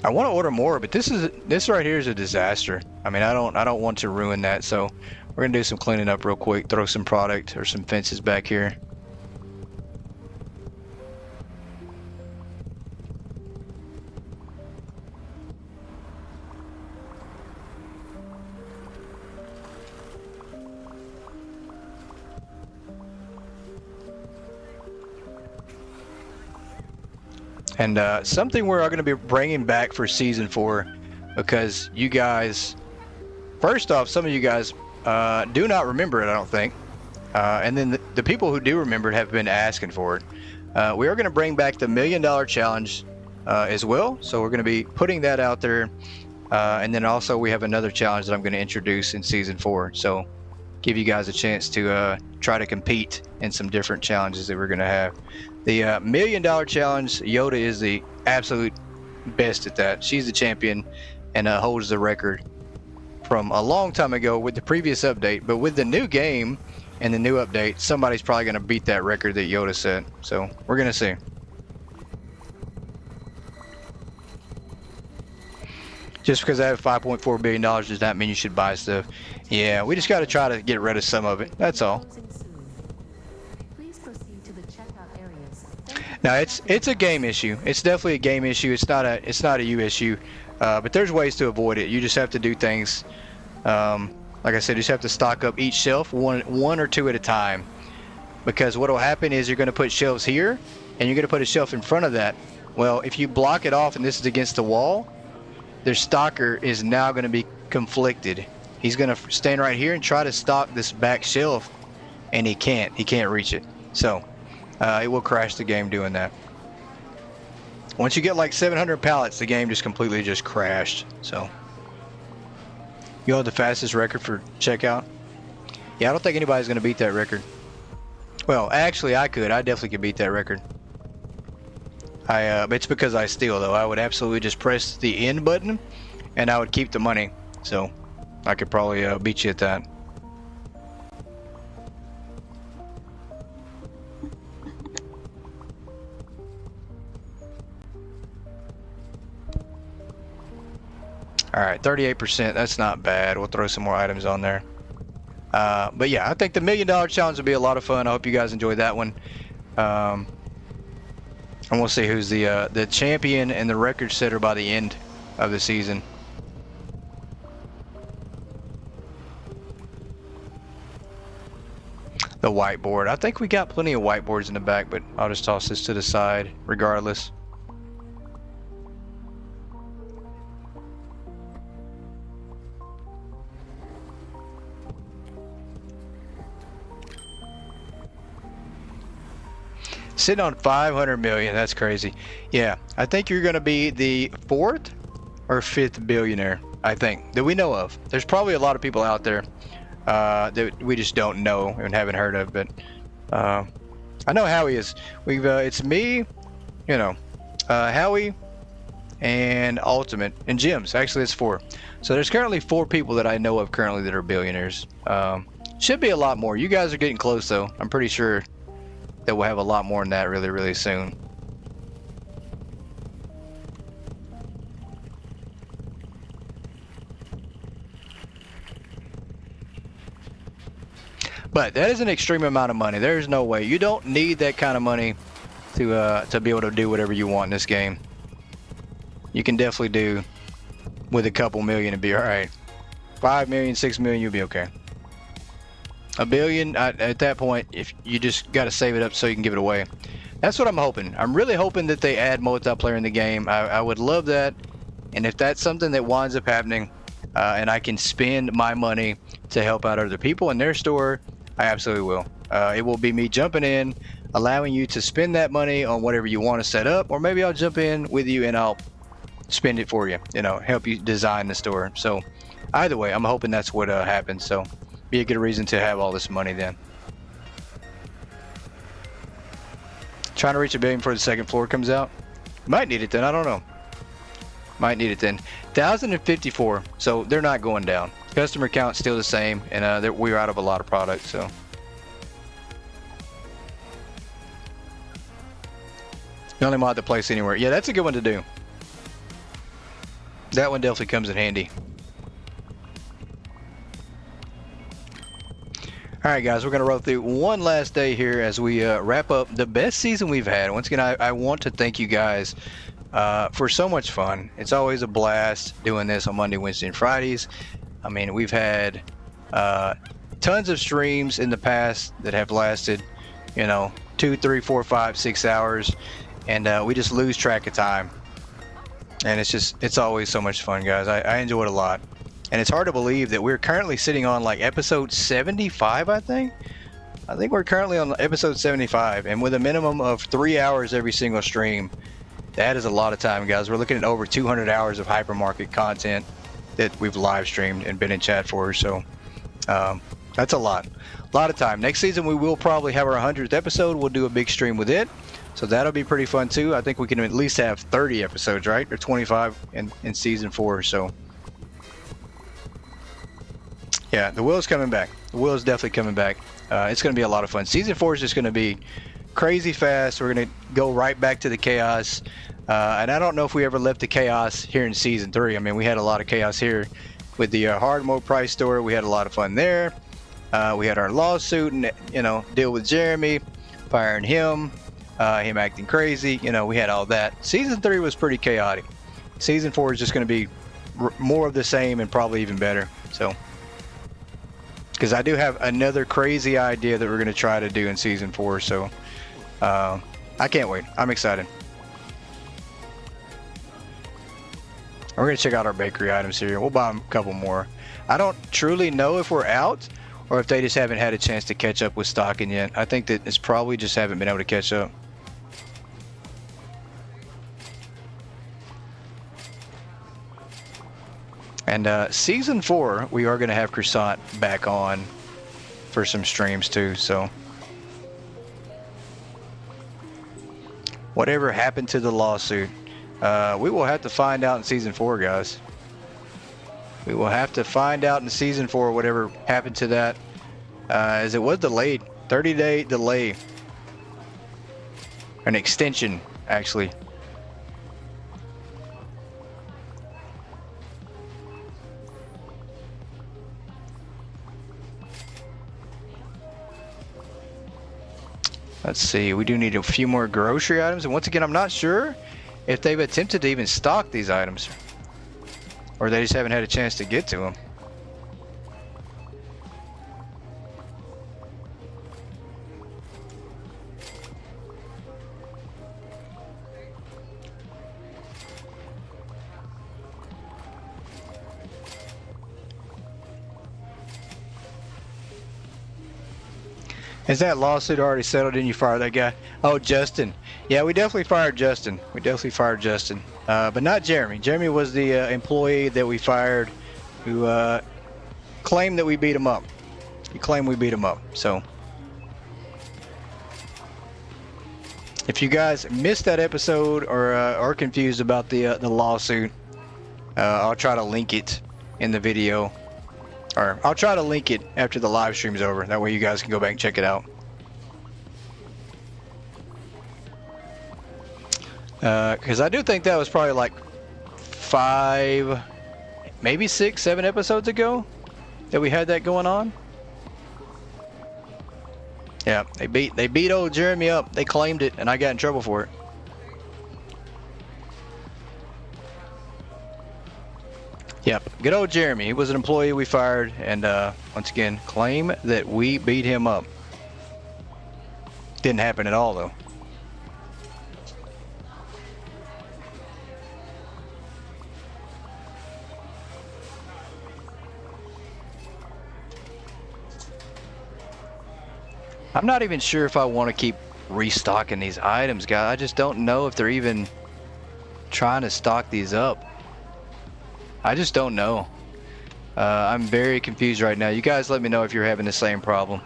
[SPEAKER 1] I want to order more, but this right here is a disaster. I mean, I don't want to ruin that, so we're gonna do some cleaning up real quick, throw some product or some fences back here. And something we're going to be bringing back for season 4, because you guys, first off, some of you guys do not remember it, I don't think. And then the people who do remember it have been asking for it. We are going to bring back the $1 Million Challenge as well. So we're going to be putting that out there. And then also we have another challenge that I'm going to introduce in season 4. So give you guys a chance to try to compete in some different challenges that we're going to have. The $1 Million Challenge, Yoda is the absolute best at that. She's the champion and holds the record from a long time ago with the previous update. But with the new game and the new update, somebody's probably going to beat that record that Yoda set. So we're going to see. Just because I have $5.4 billion does not mean you should buy stuff. Yeah, we just got to try to get rid of some of it. That's all. Now it's a game issue. It's definitely a game issue. It's not a you issue. But there's ways to avoid it. You just have to do things. Like I said, you just have to stock up each shelf one or two at a time. Because what will happen is you're going to put shelves here, and you're going to put a shelf in front of that. Well, if you block it off and this is against the wall, their stocker is now going to be conflicted. He's going to stand right here and try to stock this back shelf, and he can't. He can't reach it. So it will crash the game doing that. Once you get like 700 pallets, the game just completely just crashed. So you hold the fastest record for checkout. Yeah, I don't think anybody's going to beat that record. Well, actually, I could. I definitely could beat that record. It's because I steal, though. I would absolutely just press the end button, and I would keep the money. So I could probably beat you at that. Alright, 38%. That's not bad. We'll throw some more items on there. But yeah, I think the $1 Million Challenge will be a lot of fun. I hope you guys enjoyed that one. And we'll see who's the champion and the record setter by the end of the season. The whiteboard. I think we got plenty of whiteboards in the back, but I'll just toss this to the side regardless. Sitting on 500 million, that's crazy. Yeah, I think you're gonna be the 4th or 5th billionaire, I think, that we know of. There's probably a lot of people out there that we just don't know and haven't heard of. But I know Howie is. It's me, you know, Howie, and Ultimate, and Jim's. Actually, it's 4. So there's currently 4 people that I know of currently that are billionaires. Should be a lot more. You guys are getting close, though. I'm pretty sure that we'll have a lot more than that really, really soon. But that is an extreme amount of money. There's no way. You don't need that kind of money to be able to do whatever you want in this game. You can definitely do with a couple million and be all right. 5 million, 6 million, you'll be okay. $1 billion, at that point, if you just got to save it up so you can give it away. That's what I'm hoping. I'm really hoping that they add multiplayer in the game. I would love that. And if that's something that winds up happening, and I can spend my money to help out other people in their store, I absolutely will. It will be me jumping in, allowing you to spend that money on whatever you want to set up, or maybe I'll jump in with you and I'll spend it for you, you know, help you design the store. So either way, I'm hoping that's what happens. So be a good reason to have all this money then. Trying to reach $1 billion before the second floor comes out. Might need it then, I don't know. Might need it then. 1,054, so they're not going down. Customer count still the same, and we're out of a lot of products, so. You only mod the place anywhere. Yeah, that's a good one to do. That one definitely comes in handy. Alright guys, we're going to roll through one last day here as we wrap up the best season we've had. Once again, I want to thank you guys for so much fun. It's always a blast doing this on Monday, Wednesday, and Fridays. I mean, we've had tons of streams in the past that have lasted, you know, 2, 3, 4, 5, 6 hours, and we just lose track of time. And it's always so much fun, guys. I enjoy it a lot. And it's hard to believe that we're currently sitting on like episode 75, I think. I think we're currently on episode 75, and with a minimum of 3 hours every single stream. That is a lot of time, guys. We're looking at over 200 hours of hypermarket content that we've live streamed and been in chat for. So that's a lot of time. Next season we will probably have our 100th episode. We'll do a big stream with it, so that'll be pretty fun too. I think we can at least have 30 episodes, right, or 25 in season 4. So yeah, the wheel's coming back. The wheel's definitely coming back. It's going to be a lot of fun. Season 4 is just going to be crazy fast. We're going to go right back to the chaos. And I don't know if we ever left the chaos here in season 3. I mean, we had a lot of chaos here with the hard mode price store. We had a lot of fun there. We had our lawsuit and, you know, deal with Jeremy, firing him acting crazy. You know, we had all that. Season 3 was pretty chaotic. Season 4 is just going to be more of the same and probably even better. So, because I do have another crazy idea that we're going to try to do in season 4. So I can't wait. I'm excited. We're going to check out our bakery items here. We'll buy a couple more. I don't truly know if we're out or if they just haven't had a chance to catch up with stocking yet. I think that it's probably just haven't been able to catch up. And season 4, we are going to have Croissant back on for some streams too. So whatever happened to the lawsuit, we will have to find out in season 4, guys. We will have to find out in season 4 whatever happened to that, as it was delayed, 30-day delay, an extension actually. Let's see, we do need a few more grocery items, and once again, I'm not sure if they've attempted to even stock these items, or they just haven't had a chance to get to them. Is that lawsuit already settled and you fired that guy? Oh, Justin. Yeah, we definitely fired Justin. But not Jeremy. Jeremy was the employee that we fired who claimed that we beat him up. He claimed we beat him up. So if you guys missed that episode or are confused about the lawsuit, I'll try to link it in the video, or I'll try to link it after the live stream's over. That way you guys can go back and check it out. Because I do think that was probably like 5, maybe 6, 7 episodes ago that we had that going on. Yeah, they beat old Jeremy up. They claimed it, and I got in trouble for it. Yep, good old Jeremy. He was an employee we fired, and once again, claim that we beat him up. Didn't happen at all, though. I'm not even sure if I want to keep restocking these items, guys. I just don't know if they're even trying to stock these up. I just don't know. I'm very confused right now. You guys let me know if you're having the same problem.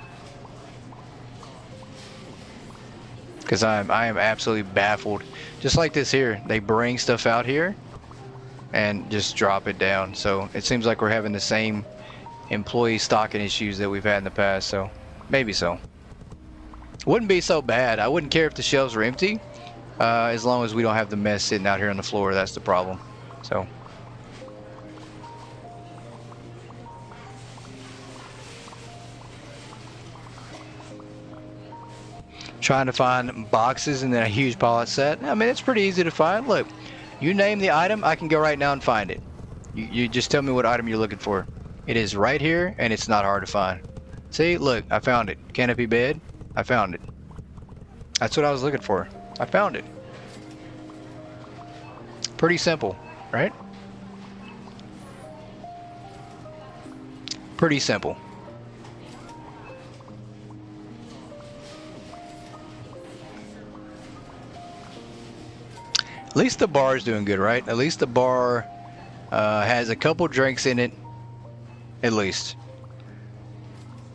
[SPEAKER 1] Because I am absolutely baffled. Just like this here. They bring stuff out here and just drop it down. So it seems like we're having the same employee stocking issues that we've had in the past. So maybe so. Wouldn't be so bad. I wouldn't care if the shelves were empty, as long as we don't have the mess sitting out here on the floor. That's the problem. So trying to find boxes in that huge pallet set. I mean, it's pretty easy to find. Look, you name the item, I can go right now and find it. You just tell me what item you're looking for. It is right here, and it's not hard to find. See, look, I found it. Canopy bed. I found it. That's what I was looking for. I found it. Pretty simple, right? Pretty simple. At least the bar is doing good, right? At least the bar has a couple drinks in it. At least.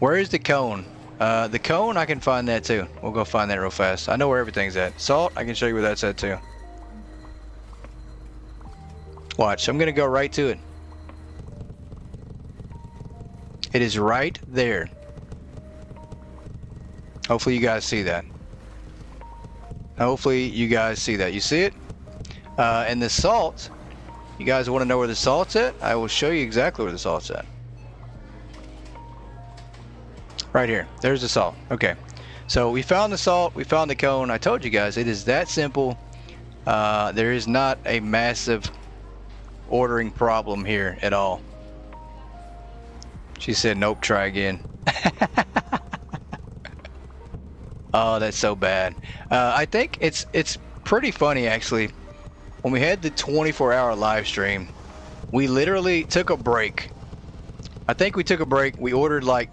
[SPEAKER 1] Where is the cone? The cone, I can find that too. We'll go find that real fast. I know where everything's at. Salt, I can show you where that's at too. Watch, I'm gonna go right to it. It is right there. Hopefully you guys see that. Hopefully you guys see that. You see it? And the salt, you guys want to know where the salt's at? I will show you exactly where the salt's at. Right here. There's the salt. Okay. So we found the salt. We found the cone. I told you guys, it is that simple. There is not a massive ordering problem here at all. She said, nope, try again. Oh, that's so bad. I think it's pretty funny, actually. When we had the 24-hour live stream, we literally took a break. I think we took a break. We ordered like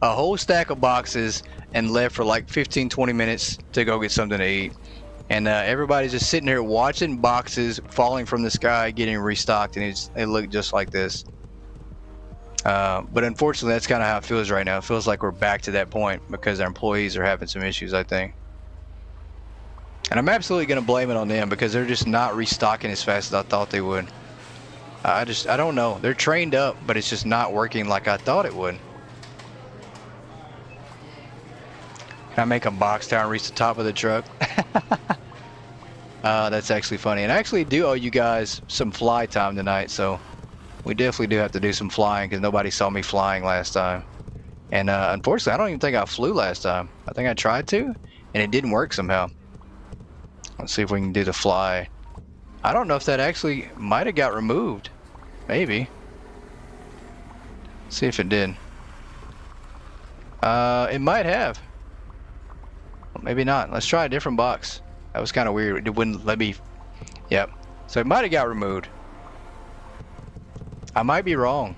[SPEAKER 1] a whole stack of boxes and left for like 15-20 minutes to go get something to eat. And everybody's just sitting here watching boxes falling from the sky getting restocked, and it looked just like this. But unfortunately, that's kind of how it feels right now. It feels like we're back to that point because our employees are having some issues, I think. And I'm absolutely going to blame it on them because they're just not restocking as fast as I thought they would. I don't know. They're trained up, but it's just not working like I thought it would. Can I make a box tower and reach the top of the truck? That's actually funny. And I actually do owe you guys some fly time tonight, so we definitely do have to do some flying because nobody saw me flying last time. And unfortunately, I don't even think I flew last time. I think I tried to, and it didn't work somehow. Let's see if we can do the fly. I don't know if that actually might have got removed. Maybe. See if it did. It might have. Well, maybe not. Let's try a different box. That was kind of weird. It wouldn't let me. Yep. So it might have got removed. I might be wrong.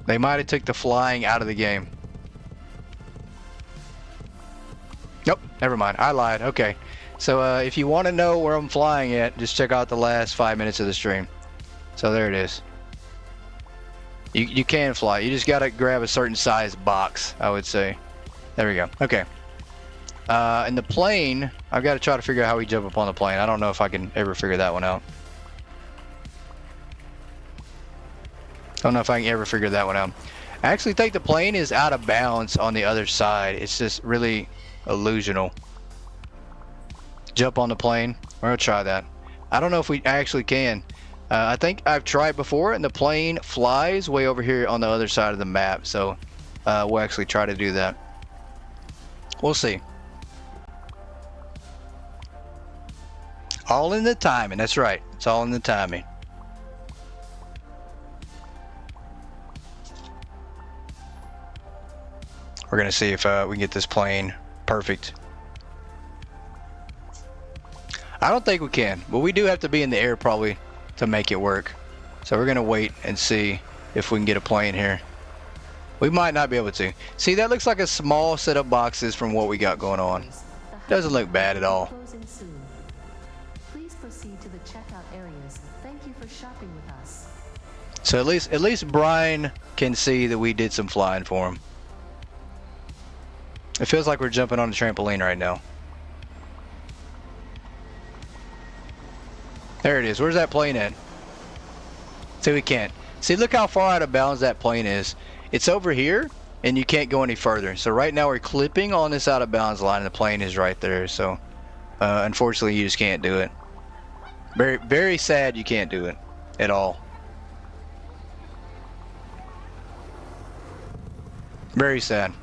[SPEAKER 1] They might have took the flying out of the game. Nope, never mind. I lied. Okay. So if you want to know where I'm flying at, just check out the last 5 minutes of the stream. So there it is. You can fly. You just gotta grab a certain size box, I would say. There we go. Okay. And the plane, I've got to try to figure out how we jump up on the plane. I don't know if I can ever figure that one out. Don't know if I can ever figure that one out. I actually think the plane is out of bounds on the other side. It's just really illusional. Jump on the plane. We're gonna try that. I don't know if we actually can. I think I've tried before, and the plane flies way over here on the other side of the map. So we'll actually try to do that. We'll see. All in the timing. That's right. It's all in the timing. We're gonna see if we can get this plane perfect. I don't think we can, but we do have to be in the air probably to make it work. So we're gonna wait and see if we can get a plane here. We might not be able to. See, that looks like a small set of boxes from what we got going on. Doesn't look bad at all.
[SPEAKER 2] Please proceed to the checkout areas. Thank you for shopping with us.
[SPEAKER 1] So at least Brian can see that we did some flying for him. It feels like we're jumping on a trampoline right now. There it is. Where's that plane at? See, we can't. See, look how far out of bounds that plane is. It's over here, and you can't go any further. So right now we're clipping on this out of bounds line, and the plane is right there. So unfortunately, you just can't do it. Very, very sad you can't do it at all. Very sad.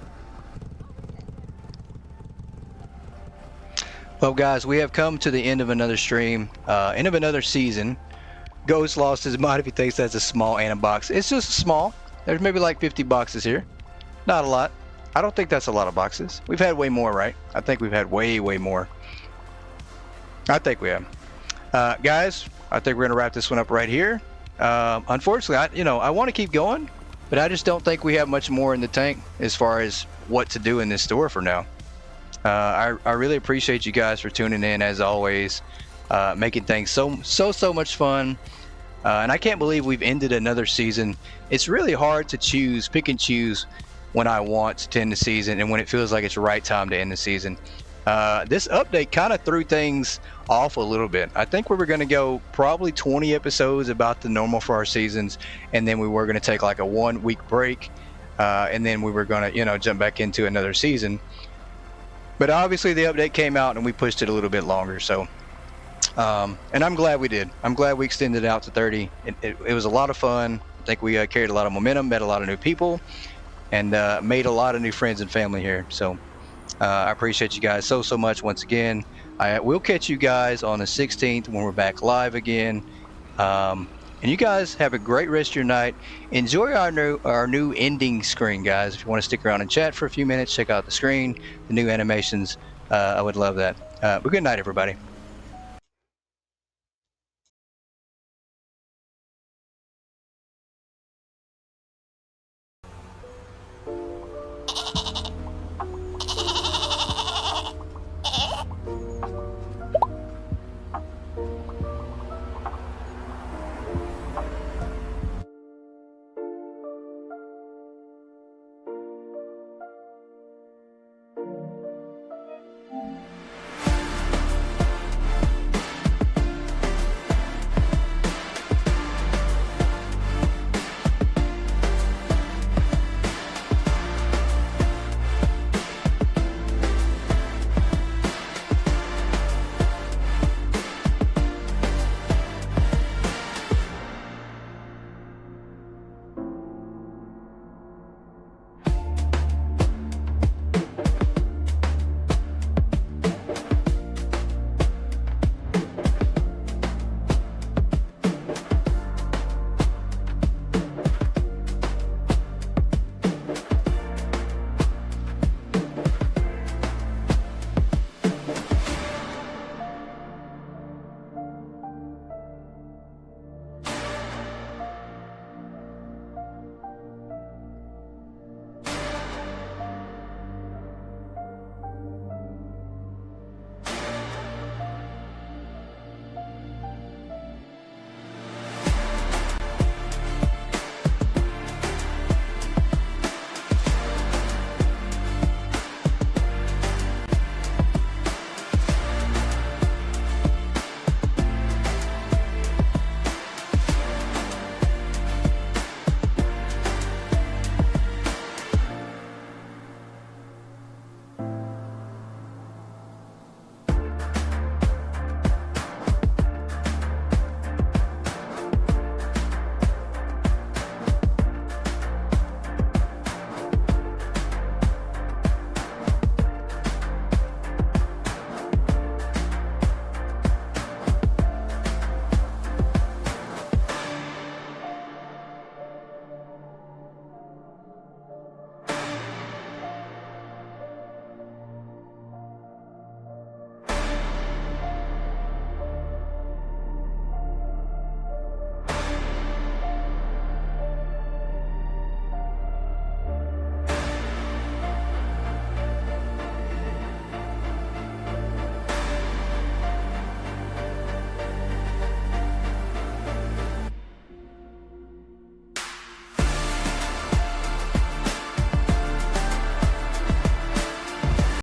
[SPEAKER 1] Well, guys, we have come to the end of another stream, end of another season. Ghost lost his mind if he thinks that's a small Anna box. It's just small. There's maybe like 50 boxes here. Not a lot. I don't think that's a lot of boxes. We've had way more, right? I think we've had way more. I think we have. Guys, I think we're going to wrap this one up right here. Unfortunately, I want to keep going, but I just don't think we have much more in the tank as far as what to do in this store for now. I really appreciate you guys for tuning in as always, making things so much fun. And I can't believe we've ended another season. It's really hard to pick and choose when I want to end the season and when it feels like it's the right time to end the season. This update kind of threw things off a little bit. I think we were going to go probably 20 episodes about the normal for our seasons, and then we were going to take like a 1 week break, and then we were going to jump back into another season. But obviously the update came out and we pushed it a little bit longer. So and I'm glad we did. I'm glad we extended it out to 30. It was a lot of fun. I think we carried a lot of momentum, met a lot of new people, and made a lot of new friends and family here. So I appreciate you guys so much once again. I will catch you guys on the 16th when we're back live again. And you guys have a great rest of your night. Enjoy our new ending screen, guys. If you want to stick around and chat for a few minutes, check out the screen, the new animations. I would love that. But good night, everybody.